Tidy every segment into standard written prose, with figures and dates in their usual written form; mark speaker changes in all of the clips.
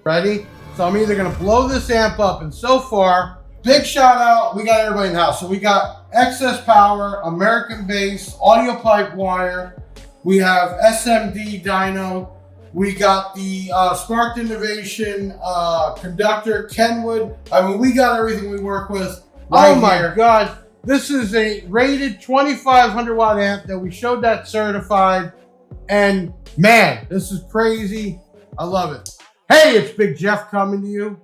Speaker 1: Ready? So I'm either gonna blow this amp up, and so far, big shout out, we got everybody in the house. So we got excess power, American bass, audio pipe wire, we have SMD Dyno, we got the Sparked Innovation conductor, Kenwood. I mean, we got everything we work with right here. Oh my God. This is a rated 2500 watt amp that we showed that certified. And man, this is crazy. I love it. Hey, it's Big Jeff coming to you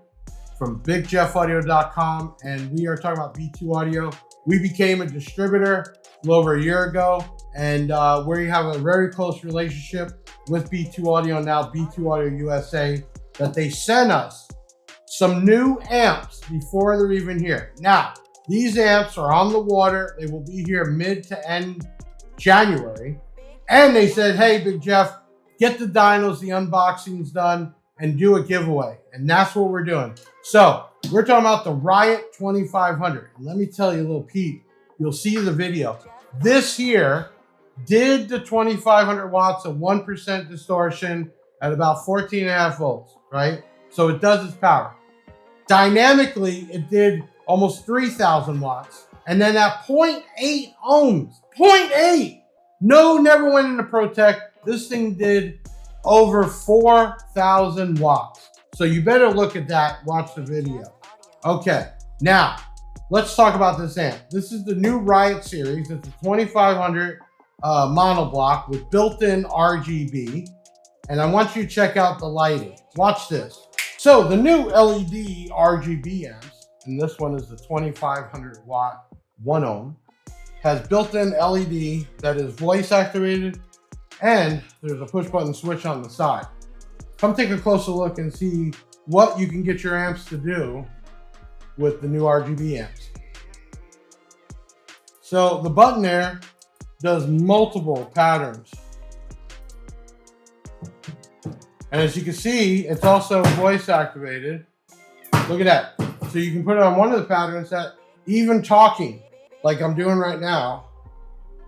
Speaker 1: from bigjeffaudio.com. And we are talking about B2 Audio. We became a distributor a little over a year ago. And we have a very close relationship with B2 Audio, now B2 Audio USA, that they sent us some new amps before they're even here. Now, these amps are on the water. They will be here mid to end January. And they said, hey, Big Jeff, get the dynos, the unboxings done, and do a giveaway. And that's what we're doing. So we're talking about the RIOT-2500. And let me tell you a little peep. You'll see the video. This here did the 2500 watts of 1% distortion at about 14.5 volts, right? So it does its power. Dynamically, it did almost 3,000 watts. And then at 0.8 ohms, 0.8, no, never went into Protect. This thing did over 4,000 watts. So you better look at that, watch the video. Okay, now let's talk about this amp. This is the new RIOT series. It's a 2500 monoblock with built-in RGB. And I want you to check out the lighting. Watch this. So the new LED RGB amps, and this one is the 2500 watt 1 ohm, has built-in LED that is voice activated, and there's a push button switch on the side. Come take a closer look and see what you can get your amps to do with the new RGB amps. So the button there does multiple patterns. And as you can see, it's also voice activated. Look at that. So you can put it on one of the patterns that even talking, like I'm doing right now,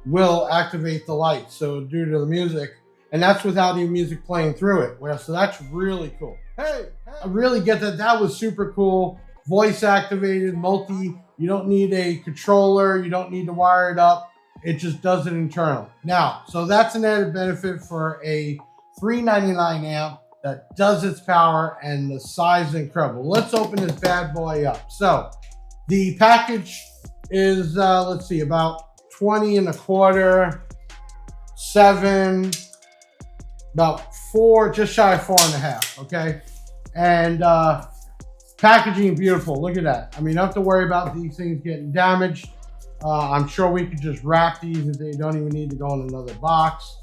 Speaker 1: will activate the lights. So due to the music, and that's without any music playing through it. Well, so that's really cool. Hey, I really get that. That was super cool. Voice activated, multi. You don't need a controller. You don't need to wire it up. It just does it internally. Now, so that's an added benefit for a $399 amp that does its power, and the size is incredible. Let's open this bad boy up. So the package is, let's see, about 20 1/4, 7, about 4, just shy of 4.5, okay? And packaging, beautiful, look at that. I mean, you don't have to worry about these things getting damaged. I'm sure we could just wrap these if they don't even need to go in another box.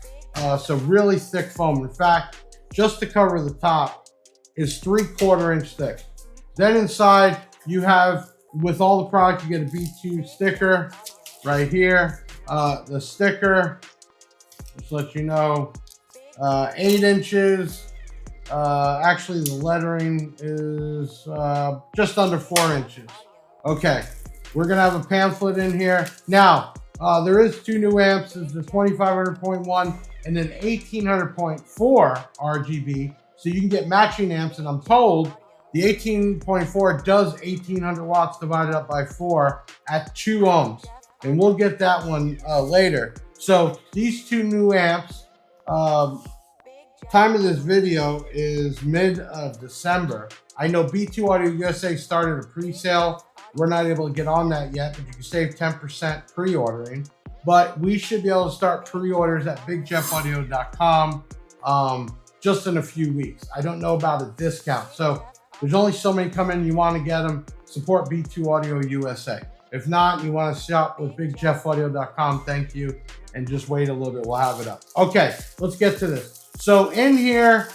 Speaker 1: So really thick foam. In fact, just to cover the top is 3/4 inch thick. Then inside you have, with all the product, you get a B2 sticker right here. The sticker, just let you know, 8 inches. Actually, the lettering is just under 4 inches. Okay, we're gonna have a pamphlet in here. Now, there is 2 new amps. There's the 2500.1 and then 1800.4 RGB. So you can get matching amps, and I'm told the 18.4 does 1800 watts divided up by 4 at 2 ohms. And we'll get that one later. So these 2 new amps, time of this video is mid of December. I know B2 Audio USA started a pre-sale. We're not able to get on that yet, but you can save 10% pre-ordering. But we should be able to start pre-orders at bigjeffaudio.com just in a few weeks. I don't know about a discount. So there's only so many coming. You want to get them, support B2 Audio USA. If not, you want to shop with bigjeffaudio.com, thank you. And just wait a little bit, we'll have it up. Okay, let's get to this. So in here,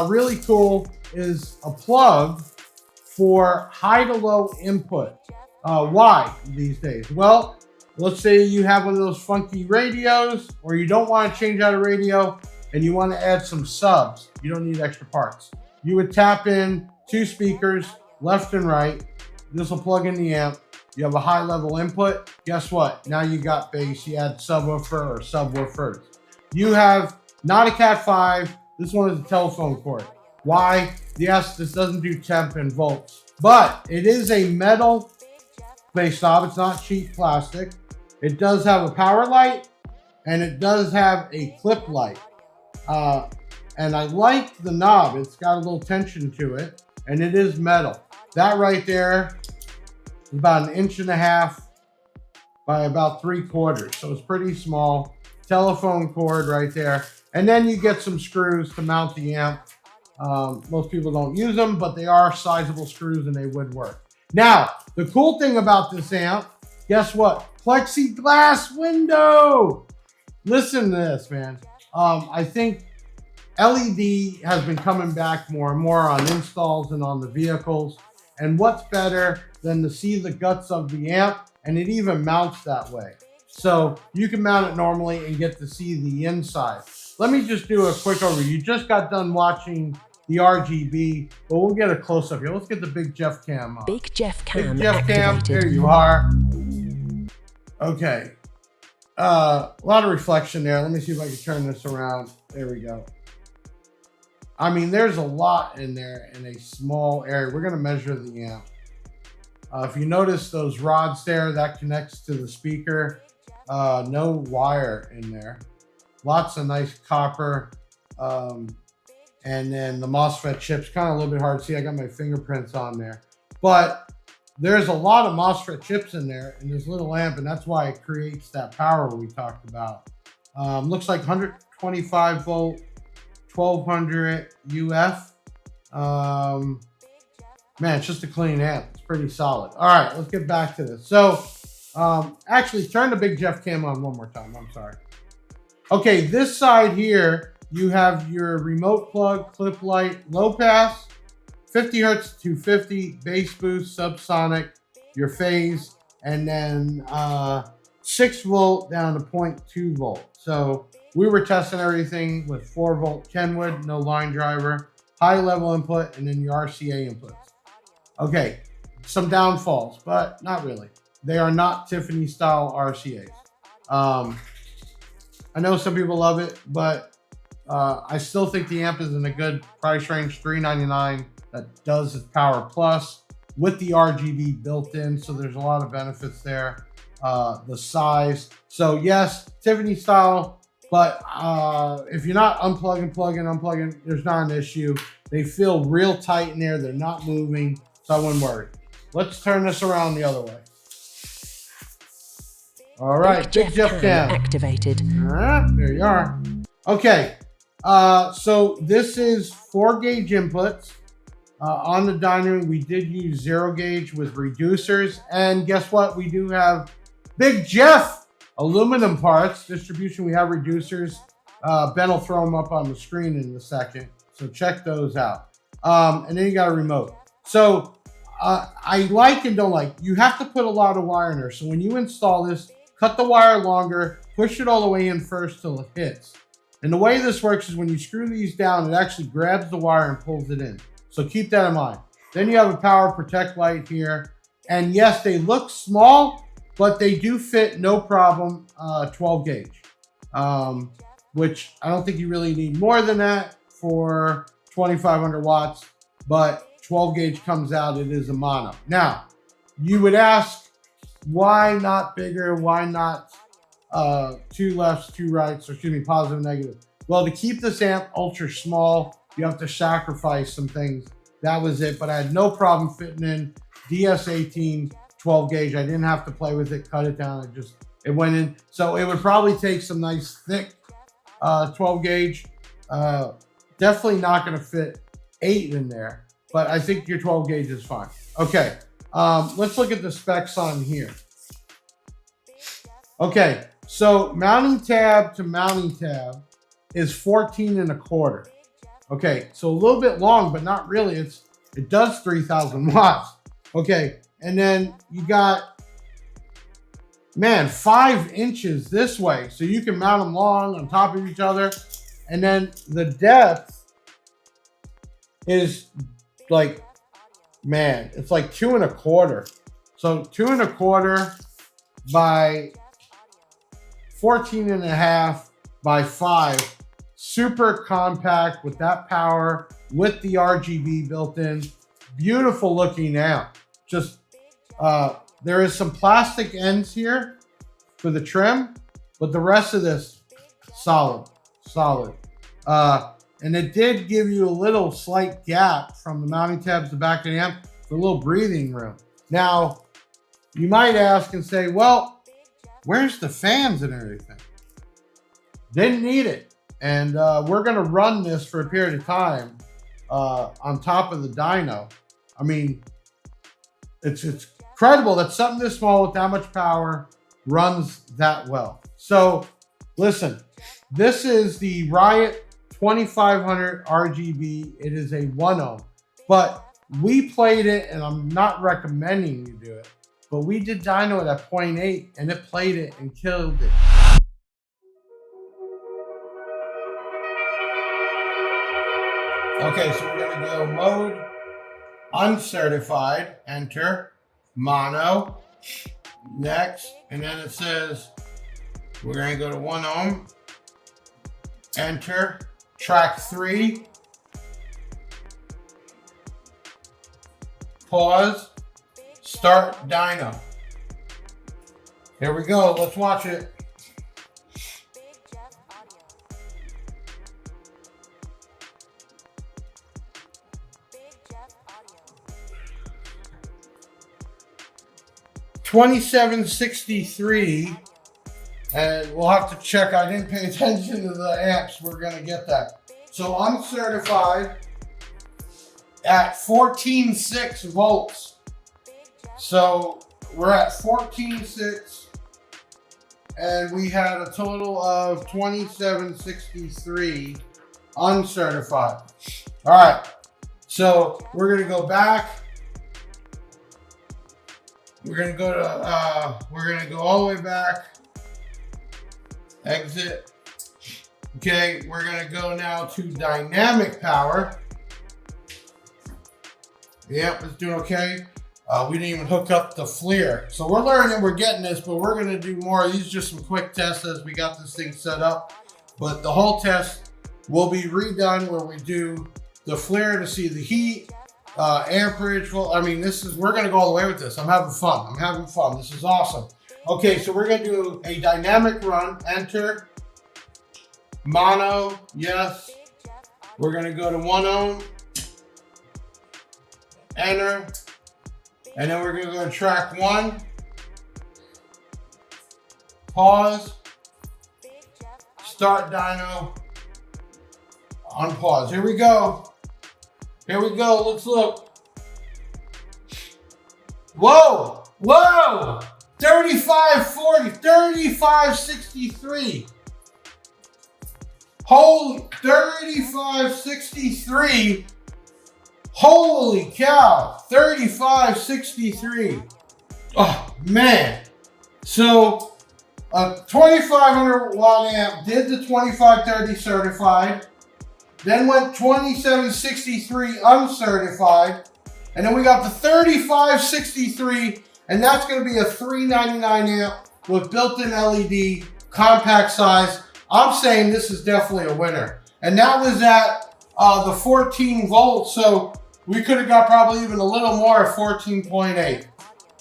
Speaker 1: really cool, is a plug for high to low input. Why these days? Well, let's say you have one of those funky radios, or you don't want to change out a radio and you want to add some subs. You don't need extra parts. You would tap in 2 speakers, left and right. This will plug in the amp. You have a high level input. Guess what? Now you got bass. You add subwoofer or subwoofers. You have not a Cat 5. This one is a telephone cord. Why? Yes, this doesn't do temp and volts, but it is a metal base knob. It's not cheap plastic. It does have a power light and it does have a clip light. And I like the knob. It's got a little tension to it and it is metal. That right there is about 1.5 inches by about 3/4. So it's pretty small. Telephone cord right there. And then you get some screws to mount the amp. Most people don't use them, but they are sizable screws and they would work. Now, the cool thing about this amp, guess what? Plexiglass window. Listen to this, man. I think LED has been coming back more and more on installs and on the vehicles. And what's better than to see the guts of the amp? And it even mounts that way. So you can mount it normally and get to see the inside. Let me just do a quick overview. You just got done watching the RGB, but we'll get a close up here. Let's get the Big Jeff cam on.
Speaker 2: Big Jeff cam
Speaker 1: Big Jeff cam,
Speaker 2: activated.
Speaker 1: here you are. Okay. A lot of reflection there. Let me see if I can turn this around. There we go. I mean, there's a lot in there in a small area. We're gonna measure the amp. If you notice those rods there, that connects to the speaker. No wire in there. Lots of nice copper. And then the MOSFET chips, kind of a little bit hard to see. I got my fingerprints on there. But there's a lot of MOSFET chips in there in this little amp, and that's why it creates that power we talked about. Looks like 125 volt, 1200 UF. Man, it's just a clean amp. It's pretty solid. All right, let's get back to this. So, actually, turn the Big Jeff cam on one more time. I'm sorry. Okay, this side here, you have your remote plug, clip light, low pass, 50 hertz to 250, bass boost, subsonic, your phase, and then 6 volt down to 0.2 volt. So we were testing everything with 4 volt Kenwood, no line driver, high level input, and then your RCA inputs. Okay, some downfalls, but not really. They are not Tiffany style RCAs. I know some people love it, but I still think the amp is in a good price range, $399. That does its Power Plus with the RGB built in, so there's a lot of benefits there. The size, so yes, Tiffany style, but if you're not unplugging, there's not an issue. They feel real tight in there. They're not moving, so I wouldn't worry. Let's turn this around the other way. All right, Big Jeff cam
Speaker 2: activated.
Speaker 1: There you are. Okay, so this is 4 gauge inputs. On the Dyno, we did use 0 gauge with reducers. And guess what? We do have Big Jeff aluminum parts. Distribution, we have reducers. Ben will throw them up on the screen in a second. So check those out. And then you got a remote. So I like and don't like. You have to put a lot of wire in there. So when you install this, cut the wire longer, push it all the way in first till it hits. And the way this works is when you screw these down, it actually grabs the wire and pulls it in. So keep that in mind. Then you have a power protect light here. And yes, they look small, but they do fit no problem, 12 gauge. Which I don't think you really need more than that for 2,500 watts, but 12 gauge comes out, it is a mono. Now, you would ask, why not bigger? Why not 2 lefts, 2 rights, or excuse me, positive and negative? Well, to keep this amp ultra small, you have to sacrifice some things. That was it, but I had no problem fitting in DS18 12 gauge. I didn't have to play with it, cut it down. It went in. So it would probably take some nice thick 12 gauge. Definitely not going to fit 8 in there, but I think your 12 gauge is fine. Okay, let's look at the specs on here. Okay, so mounting tab to mounting tab is 14.25. Okay, so a little bit long, but not really. It does 3,000 watts. Okay, and then you got, man, 5 inches this way. So you can mount them long on top of each other. And then the depth is like, man, it's like 2.25. So 2.25 by 14.5 by 5. Super compact with that power with the RGB built in. Beautiful looking amp. Just there is some plastic ends here for the trim, but the rest of this solid. And it did give you a little slight gap from the mounting tabs to the back of the amp for a little breathing room. Now, you might ask and say, well, where's the fans and everything? Didn't need it. And we're gonna run this for a period of time on top of the dyno. I mean, it's incredible that something this small with that much power runs that well. So listen, this is the RIOT-2500 RGB. It is a 1 ohm, but we played it, and I'm not recommending you do it, but we did dyno it at 0.8 and it played it and killed it. Okay, so we're gonna go mode uncertified, enter, mono, next, and then it says we're gonna go to 1 ohm, enter, track 3, pause, start dyno. Here we go, let's watch it. $27.63, and we'll have to check. I didn't pay attention to the amps. We're gonna get that. So uncertified at 14.6 volts. So we're at 14.6, and we had a total of 27.63 uncertified. All right, so we're gonna go back. We're gonna go to, we're gonna go all the way back, exit. Okay, we're gonna go now to dynamic power. Yep, it's doing okay. We didn't even hook up the FLIR. So we're learning, we're getting this, but we're gonna do more. These are just some quick tests as we got this thing set up. But the whole test will be redone where we do the FLIR to see the heat, amperage. Well, I mean, we're gonna go all the way with this. I'm having fun. This is awesome. Okay, so we're gonna do a dynamic run, enter, mono, yes. We're gonna go to 1 ohm, enter, and then we're gonna go to track 1, pause, start dyno, unpause. Here we go. Let's look. Whoa, 35.40, 35.63. Holy, 35.63. Holy cow, 35.63. Oh man. So a 2500 watt amp did the 2530 certified, then went 27.63 uncertified, and then we got the 35.63, and that's going to be a $399 amp with built-in LED, compact size. I'm saying this is definitely a winner. And that was at the 14 volts, so we could have got probably even a little more at 14.8.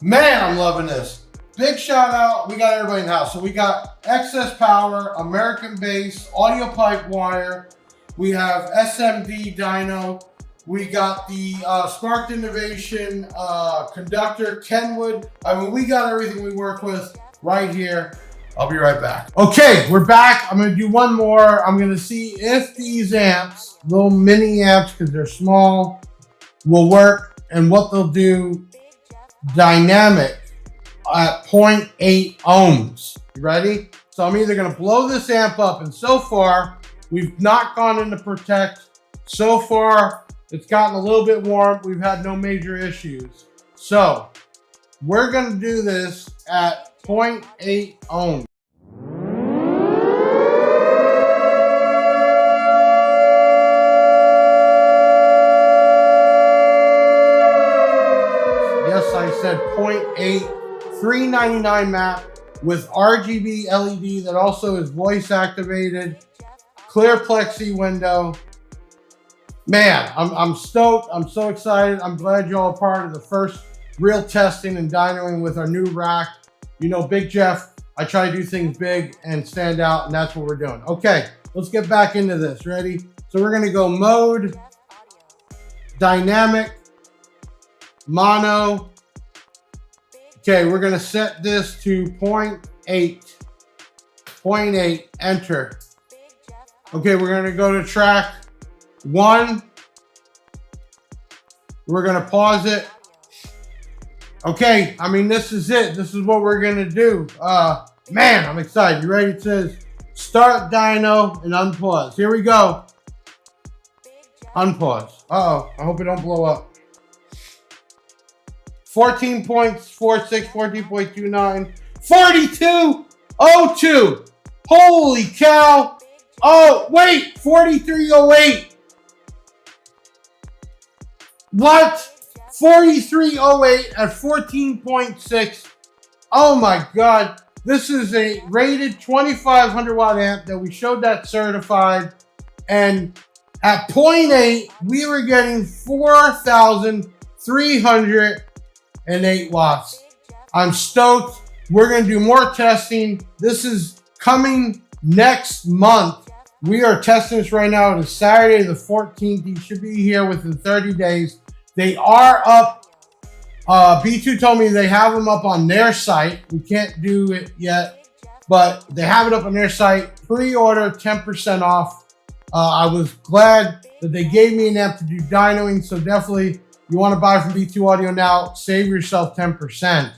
Speaker 1: Man, I'm loving this. Big shout out, we got everybody in the house. So we got excess power, American base, audio pipe wire. We have SMD Dyno. We got the Sparked Innovation conductor, Kenwood. I mean, we got everything we work with right here. I'll be right back. Okay, we're back. I'm gonna do one more. I'm gonna see if these amps, little mini amps, because they're small, will work and what they'll do dynamic at 0.8 ohms. You ready? So I'm either gonna blow this amp up, and so far, we've not gone into protect. So far, it's gotten a little bit warm. We've had no major issues. So we're gonna do this at 0.8 ohms. Yes, I said 0.8, $399 map with RGB LED that also is voice activated, clear plexi window. Man, I'm stoked. I'm so excited. I'm glad y'all are part of the first real testing and dynoing with our new rack. You know, Big Jeff, I try to do things big and stand out, and that's what we're doing. Okay, let's get back into this. Ready? So we're gonna go mode, dynamic, mono. Okay, we're gonna set this to 0.8, enter. Okay, we're gonna go to track 1. We're gonna pause it. Okay, I mean, this is it. This is what we're gonna do. Man, I'm excited. You ready? It says start dyno and unpause. Here we go. Unpause. Uh-oh, I hope it don't blow up. 14.46, 14.29, 42.02. Holy cow. Oh, wait, 43.08. What? 43.08 at 14.6. Oh my God. This is a rated 2500 watt amp that we showed that certified. And at 0.8, we were getting 4,308 watts. I'm stoked. We're going to do more testing. This is coming next month. We are testing this right now. It is Saturday the 14th. You should be here within 30 days. They are up. B2 told me they have them up on their site. We can't do it yet, but they have it up on their site. Pre-order 10% off. I was glad that they gave me an amp to do dynoing. So definitely, you want to buy from B2 Audio now, save yourself 10%.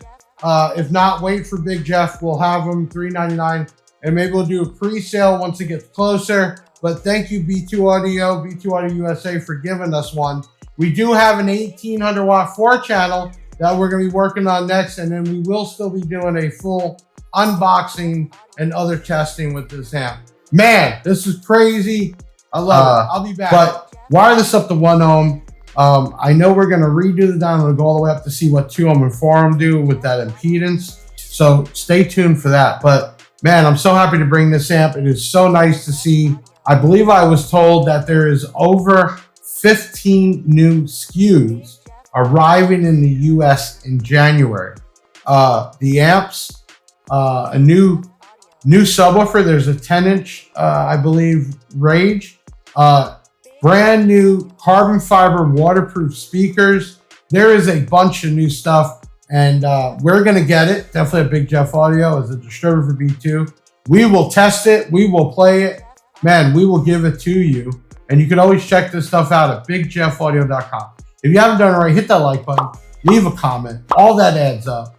Speaker 1: If not, wait for Big Jeff. We'll have them $3.99. And maybe we'll do a pre-sale once it gets closer. But thank you, B2 Audio, B2 Audio USA, for giving us one. We do have an 1800 watt 4-channel that we're going to be working on next. And then we will still be doing a full unboxing and other testing with this amp. Man, this is crazy. I love it. I'll be back. But wire this up to 1 ohm. I know we're going to redo the dyno and go all the way up to see what 2 ohm and 4 ohm do with that impedance. So stay tuned for that. But man, I'm so happy to bring this amp. It is so nice to see. I believe I was told that there is over 15 new SKUs arriving in the US in January. The amps, a new subwoofer. There's a 10-inch, I believe, Rage. Brand new carbon fiber waterproof speakers. There is a bunch of new stuff. And we're going to get it. Definitely at Big Jeff Audio as a distributor for B2. We will test it. We will play it. Man, we will give it to you. And you can always check this stuff out at bigjeffaudio.com. If you haven't done it already, hit that like button. Leave a comment. All that adds up.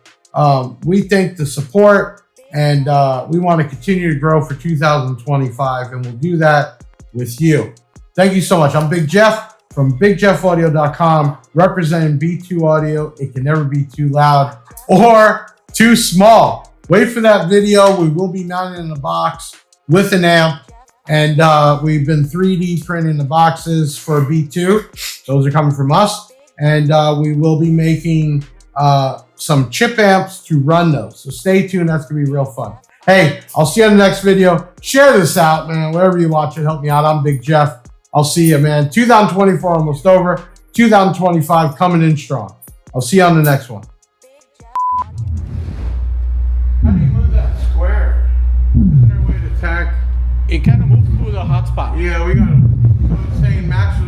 Speaker 1: We thank the support. And we want to continue to grow for 2025. And we'll do that with you. Thank you so much. I'm Big Jeff from bigjeffaudio.com, representing B2 Audio. It can never be too loud or too small. Wait for that video. We will be mounted in a box with an amp, and we've been 3D printing the boxes for B2. Those are coming from us, and we will be making some chip amps to run those. So stay tuned. That's going to be real fun. Hey, I'll see you in the next video. Share this out, man. Wherever you watch it, help me out. I'm Big Jeff. I'll see you, man. 2024 almost over. 2025 coming in strong. I'll see you on the next one. How do you move that square? Isn't there a way to tack?
Speaker 2: It kind of moves through the hotspot.
Speaker 1: Yeah, we got to stay max